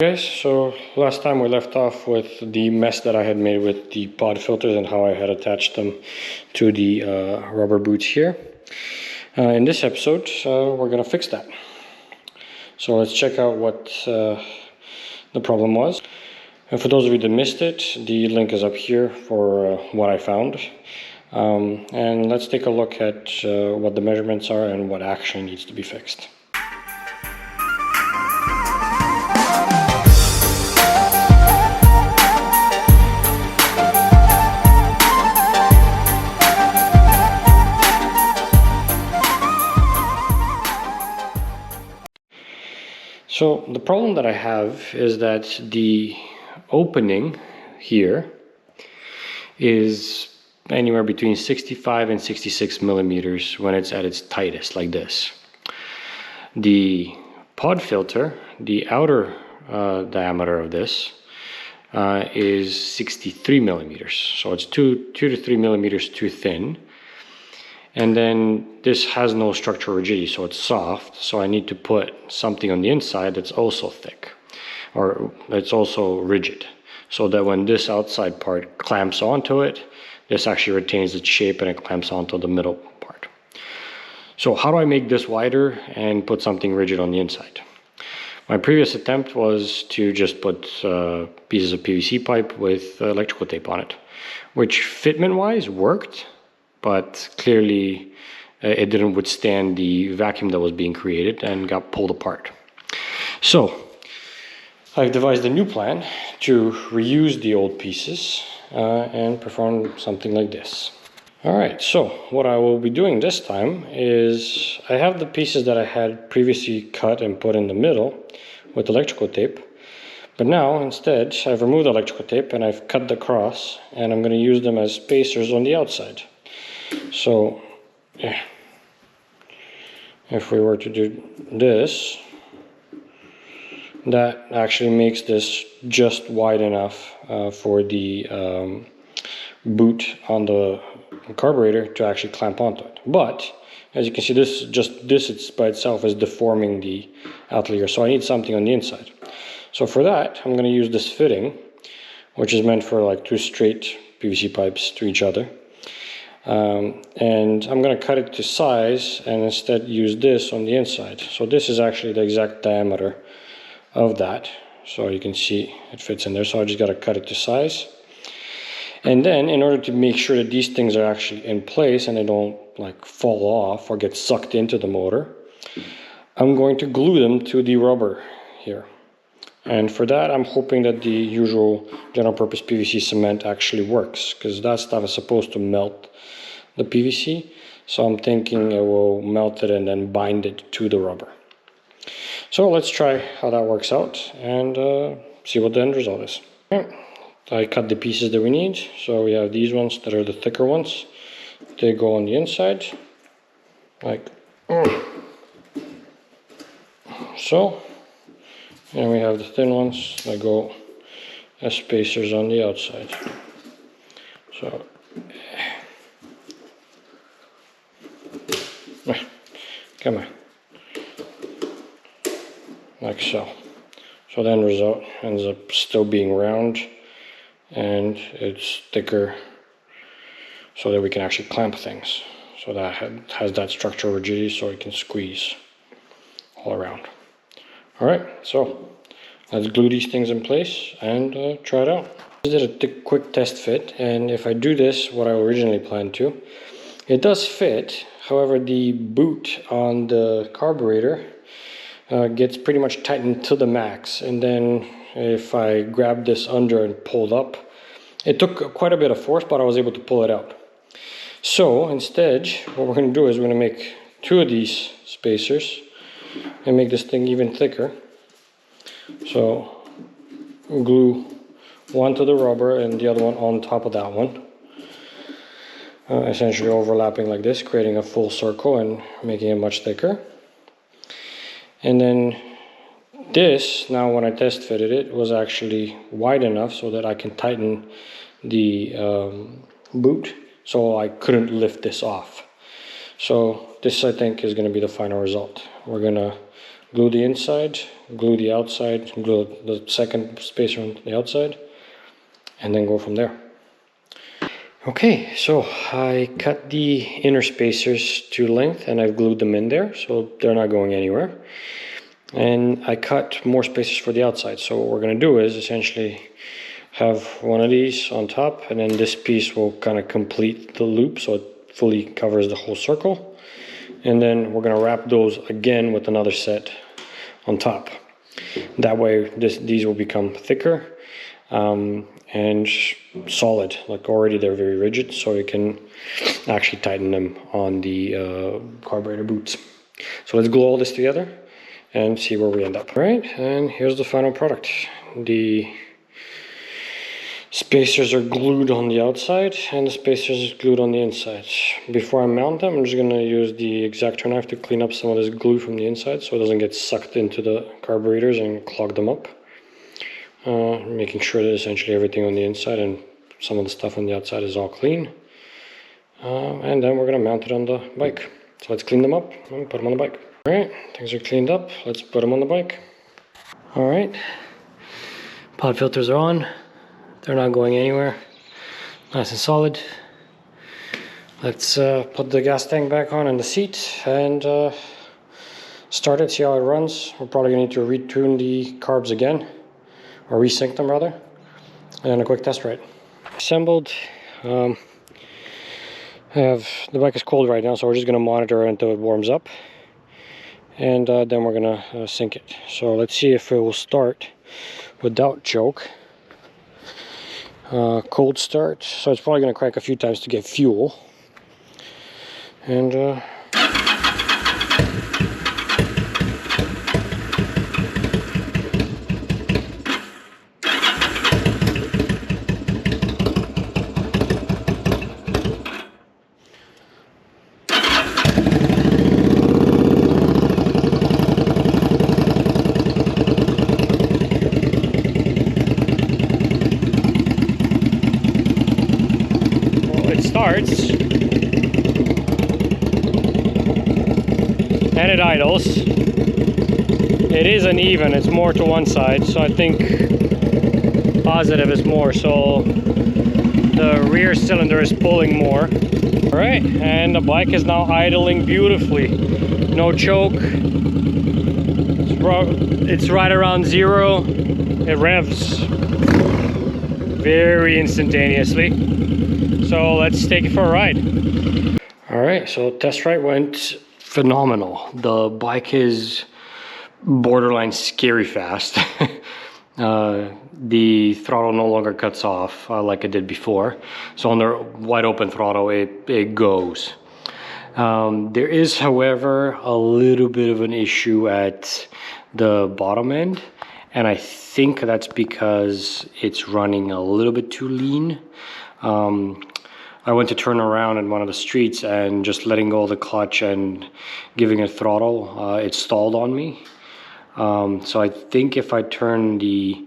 Guys, so last time we left off with the mess that I had made with the pod filters and how I had attached them to the rubber boots here. In this episode, we're going to fix that. So let's check out what the problem was. And for those of you that missed it, the link is up here for what I found. And let's take a look at what the measurements are and what actually needs to be fixed. So the problem that I have is that the opening here is anywhere between 65 and 66 millimeters when it's at its tightest, like this. The pod filter, the outer diameter of this is 63 millimeters. So it's 2 to 3 millimeters too thin. And then this has no structural rigidity, so it's soft. So I need to put something on the inside that's also thick, or that's also rigid, so that when this outside part clamps onto it, this actually retains its shape and it clamps onto the middle part. So how do I make this wider and put something rigid on the inside? My previous attempt was to just put pieces of PVC pipe with electrical tape on it, which fitment-wise worked, but clearly it didn't withstand the vacuum that was being created and got pulled apart. So I've devised a new plan to reuse the old pieces and perform something like this. Alright, so what I will be doing this time is I have the pieces that I had previously cut and put in the middle with electrical tape, but now instead I've removed the electrical tape and I've cut the cross, and I'm going to use them as spacers on the outside. So yeah, if we were to do this, that actually makes this just wide enough for the boot on the carburetor to actually clamp onto it. But as you can see, this by itself is deforming the outer layer, so I need something on the inside. So for that, I'm going to use this fitting, which is meant for like two straight PVC pipes to each other. And I'm going to cut it to size and instead use this on the inside. So this is actually the exact diameter of that. So you can see it fits in there. So I just got to cut it to size. And then in order to make sure that these things are actually in place and they don't like fall off or get sucked into the motor, I'm going to glue them to the rubber here. And for that, I'm hoping that the usual general purpose PVC cement actually works, because that stuff is supposed to melt the PVC. So I'm thinking it will melt it and then bind it to the rubber. So let's try how that works out and see what the end result is. Okay. I cut the pieces that we need. So we have these ones that are the thicker ones. They go on the inside, like so. And we have the thin ones that go as spacers on the outside. So, come on, like so. So the end result ends up still being round, and it's thicker, so that we can actually clamp things. So that has that structural rigidity, so it can squeeze all around. Alright, so let's glue these things in place and try it out. I did a quick test fit, and if I do this what I originally planned to, it does fit. However, the boot on the carburetor gets pretty much tightened to the max, and then if I grab this under and pulled up, it took quite a bit of force, but I was able to pull it out. So instead, what we're going to do is we're going to make two of these spacers and make this thing even thicker. So glue one to the rubber and the other one on top of that one, essentially overlapping like this, creating a full circle and making it much thicker. And then this, now when I test fitted it, was actually wide enough so that I can tighten the boot, so I couldn't lift this off. So this, I think, is going to be the final result. We're going to glue the inside, glue the outside, glue the second spacer on the outside, and then go from there. Okay, so I cut the inner spacers to length and I've glued them in there, so they're not going anywhere. And I cut more spacers for the outside. So what we're going to do is essentially have one of these on top, and then this piece will kind of complete the loop so it fully covers the whole circle. And then we're going to wrap those again with another set on top. That way these will become thicker and solid. Like already they're very rigid, so you can actually tighten them on the carburetor boots. So let's glue all this together and see where we end up. All right, and here's the final product. The spacers are glued on the outside and the spacers are glued on the inside. Before I mount them, I'm just going to use the X-Acto knife to clean up some of this glue from the inside so it doesn't get sucked into the carburetors and clog them up. Making sure that essentially everything on the inside and some of the stuff on the outside is all clean. And then we're going to mount it on the bike. So let's clean them up and put them on the bike. Alright, things are cleaned up. Let's put them on the bike. Alright, pod filters are on. They're not going anywhere. Nice and solid. Let's put the gas tank back on in the seat and start it, see how it runs. We're probably going to need to retune the carbs again, or resync them rather, and a quick test ride. Assembled. The bike is cold right now, so we're just going to monitor it until it warms up. And then we're gonna sync it. So let's see if it will start without choke. Cold start, so it's probably gonna crank a few times to get fuel. And starts and it idles. It is uneven, it's more to one side, so I think positive is more, so the rear cylinder is pulling more. All right, and the bike is now idling beautifully. No choke. It's right around zero. It revs very instantaneously. So let's take it for a ride. All right, so test ride went phenomenal. The bike is borderline scary fast. The throttle no longer cuts off like it did before. So on the wide open throttle, it goes. There is, however, a little bit of an issue at the bottom end. And I think that's because it's running a little bit too lean. I went to turn around in one of the streets and just letting go of the clutch and giving it throttle, it stalled on me. So I think if I turn the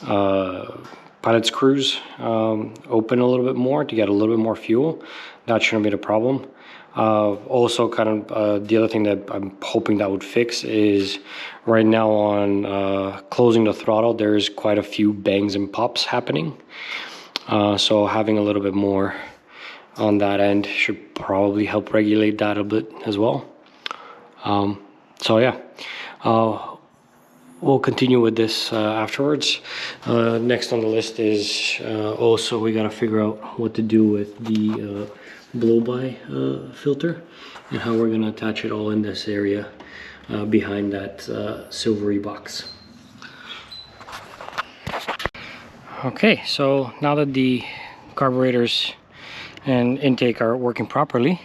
pilot screws open a little bit more to get a little bit more fuel, that shouldn't be the problem. Also kind of the other thing that I'm hoping that would fix is right now on closing the throttle, there's quite a few bangs and pops happening. So having a little bit more on that end should probably help regulate that a bit as well. So yeah, we'll continue with this afterwards. Next on the list is also we gotta figure out what to do with the blow-by filter and how we're gonna attach it all in this area behind that silvery box. Okay, so now that the carburetors and intake are working properly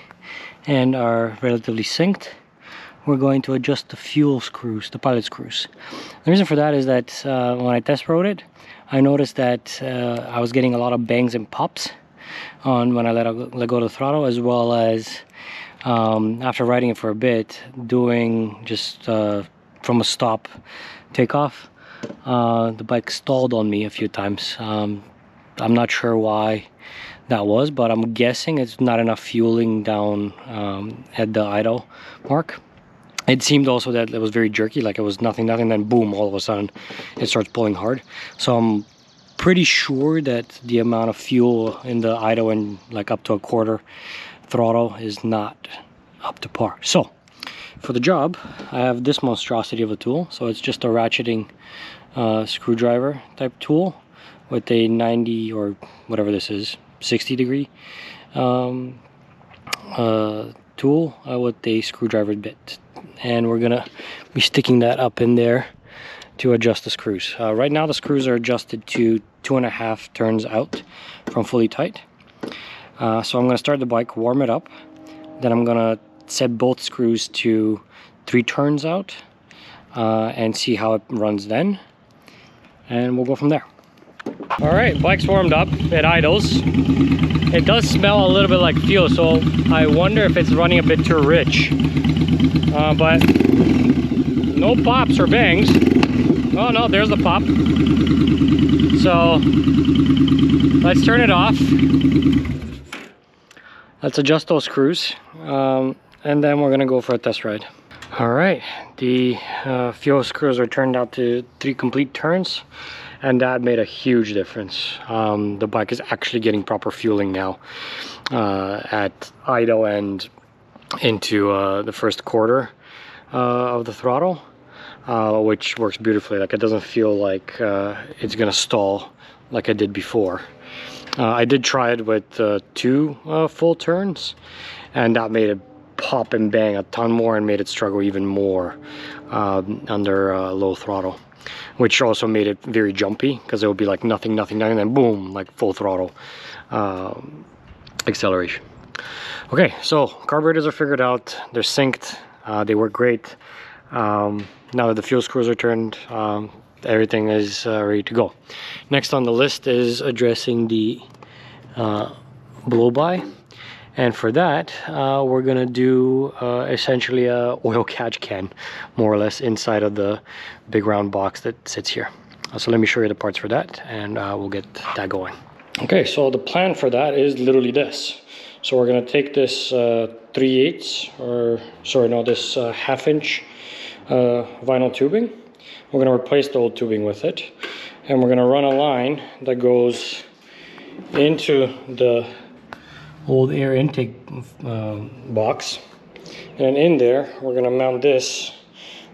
and are relatively synced, we're going to adjust the fuel screws, the pilot screws. The reason for that is that when I test rode it, I noticed that I was getting a lot of bangs and pops on when I let go of the throttle, as well as after riding it for a bit, doing just from a stop takeoff, the bike stalled on me a few times. I'm not sure why that was, but I'm guessing it's not enough fueling down at the idle mark. It seemed also that it was very jerky, like it was nothing, then boom, all of a sudden it starts pulling hard. So I'm pretty sure that the amount of fuel in the idle and like up to a quarter throttle is not up to par. So for the job, I have this monstrosity of a tool. So it's just a ratcheting screwdriver type tool with a 90 or whatever this is, 60 degree tool with a screwdriver bit. And we're gonna be sticking that up in there to adjust the screws. Right now the screws are adjusted to 2.5 turns out from fully tight. So I'm gonna start the bike, warm it up, then I'm gonna set both screws to 3 turns out and see how it runs then, and we'll go from there. All right, bike's warmed up, it idles. It does smell a little bit like fuel, so I wonder if it's running a bit too rich. But no pops or bangs. Oh no, there's the pop. So let's turn it off. Let's adjust those screws, and then we're gonna go for a test ride. All right, the fuel screws are turned out to 3 complete turns, and that made a huge difference. The bike is actually getting proper fueling now at idle and into the first quarter of the throttle, which works beautifully. Like, it doesn't feel like it's gonna stall like I did before. I did try it with 2 full turns, and that made it pop and bang a ton more and made it struggle even more under low throttle, which also made it very jumpy, because it would be like nothing, and then boom, like full throttle acceleration. Okay, so carburetors are figured out, they're synced, they work great. Now that the fuel screws are turned, everything is ready to go. Next on the list is addressing the blow-by, and for that we're gonna do essentially a oil catch can, more or less, inside of the big round box that sits here. So let me show you the parts for that, and we'll get that going. Okay, so the plan for that is literally this. So we're gonna take this 3/8, or sorry, no, this 1/2 inch vinyl tubing. We're gonna replace the old tubing with it, and we're gonna run a line that goes into the old air intake box, and in there we're gonna mount this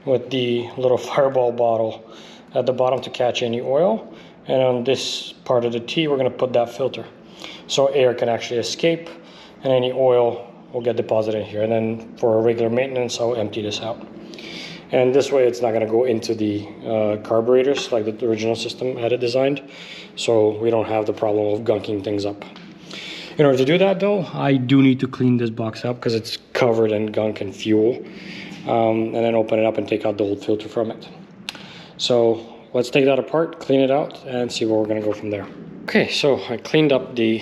with the little fireball bottle at the bottom to catch any oil, and on this part of the T we're gonna put that filter so air can actually escape and any oil will get deposited in here. And then for regular maintenance I'll empty this out, and this way it's not going to go into the carburetors like the original system had it designed, so we don't have the problem of gunking things up. In order to do that though, I do need to clean this box up because it's covered in gunk and fuel, and then open it up and take out the old filter from it. So let's take that apart, clean it out, and see where we're going to go from there. Okay, so I cleaned up the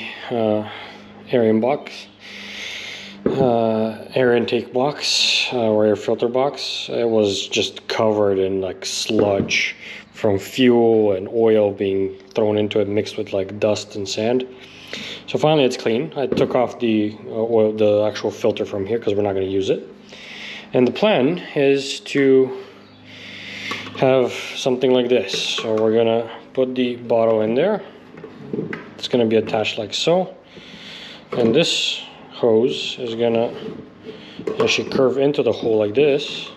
air intake box or air filter box. It was just covered in like sludge from fuel and oil being thrown into it, mixed with like dust and sand. So finally it's clean. I took off the oil, the actual filter from here, because we're not going to use it. And the plan is to have something like this. So we're going to put the bottle in there. It's going to be attached like so. And this hose is gonna actually curve into the hole like this,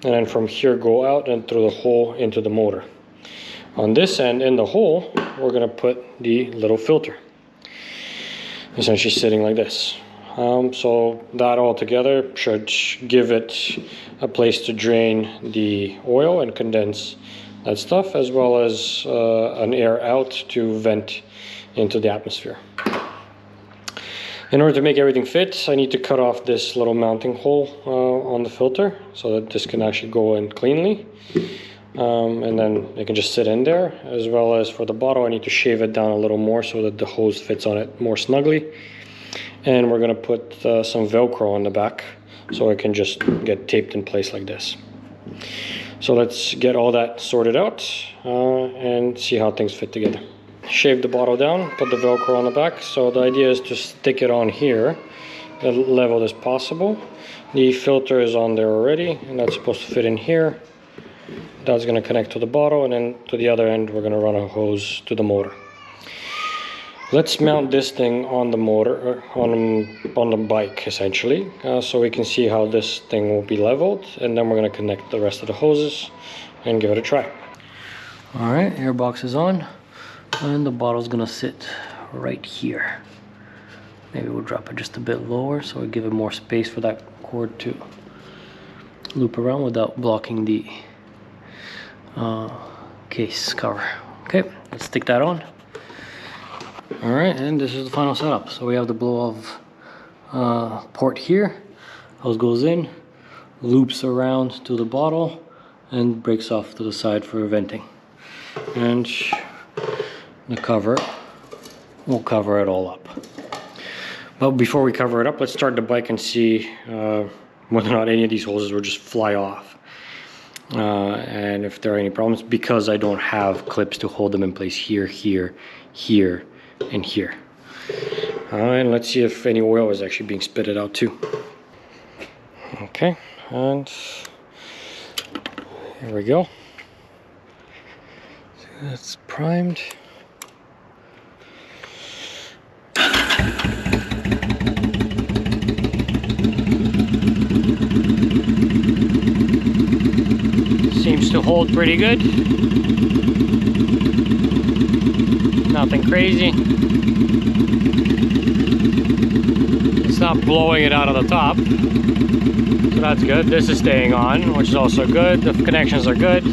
and then from here go out and through the hole into the motor. On this end, in the hole, we're gonna put the little filter, essentially sitting like this. So that all together should give it a place to drain the oil and condense that stuff, as well as an air out to vent into the atmosphere. In order to make everything fit, I need to cut off this little mounting hole on the filter so that this can actually go in cleanly. And then it can just sit in there. As well as for the bottle, I need to shave it down a little more so that the hose fits on it more snugly. And we're going to put some Velcro on the back so it can just get taped in place like this. So let's get all that sorted out and see how things fit together. Shave the bottle down, put the Velcro on the back. So the idea is to stick it on here leveled as possible. The filter is on there already, and that's supposed to fit in here. That's going to connect to the bottle, and then to the other end we're going to run a hose to the motor. Let's mount this thing on the motor, on the bike essentially, so we can see how this thing will be leveled, and then we're going to connect the rest of the hoses and give it a try. Alright, airbox is on, and the bottle's going to sit right here. Maybe we'll drop it just a bit lower so we give it more space for that cord to loop around without blocking the case cover. Okay, let's stick that on. Alright, and this is the final setup. So we have the blow-off port here. Hose goes in, loops around to the bottle, and breaks off to the side for venting. And the cover will cover it all up. But before we cover it up, let's start the bike and see whether or not any of these hoses will just fly off. And if there are any problems, because I don't have clips to hold them in place here, here, here, and here. And let's see if any oil is actually being spitted out too. Okay, and here we go. So that's primed. Seems to hold pretty good. Nothing crazy. It's not blowing it out of the top, so that's good. This is staying on, which is also good. The connections are good.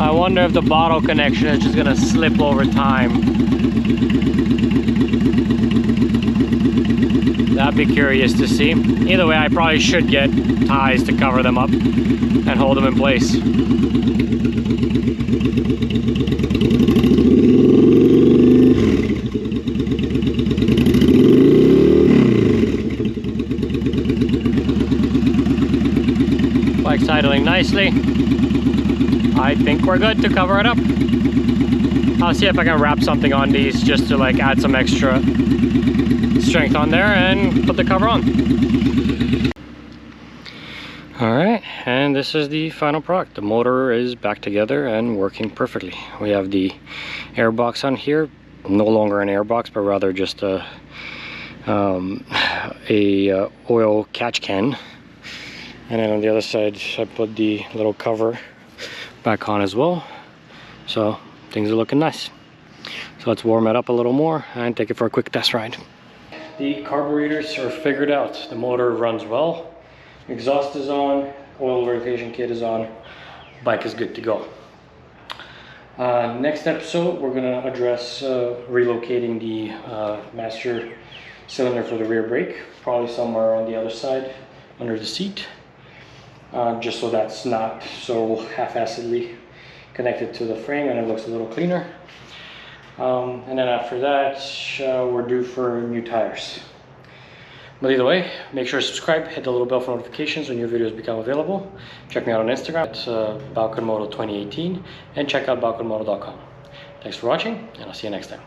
I wonder if the bottle connection is just gonna slip over time. That'd be curious to see. Either way, I probably should get ties to cover them up and hold them in place. Bike's idling nicely. I think we're good to cover it up. I'll see if I can wrap something on these just to like add some extra strength on there and put the cover on. Alright, and this is the final product. The motor is back together and working perfectly. We have the airbox on here, no longer an airbox, but rather just a oil catch can. And then on the other side, I put the little cover back on as well. So things are looking nice. So let's warm it up a little more and take it for a quick test ride. The carburetors are figured out. The motor runs well. Exhaust is on, oil lubrication kit is on, bike is good to go. Next episode, we're gonna address relocating the master cylinder for the rear brake, probably somewhere on the other side, under the seat, just so that's not so half-assedly connected to the frame and it looks a little cleaner. And then after that, we're due for new tires. But either way, make sure to subscribe, hit the little bell for notifications when new videos become available. Check me out on Instagram at Balkan Moto 2018 and check out balkanmoto.com. Thanks for watching, and I'll see you next time.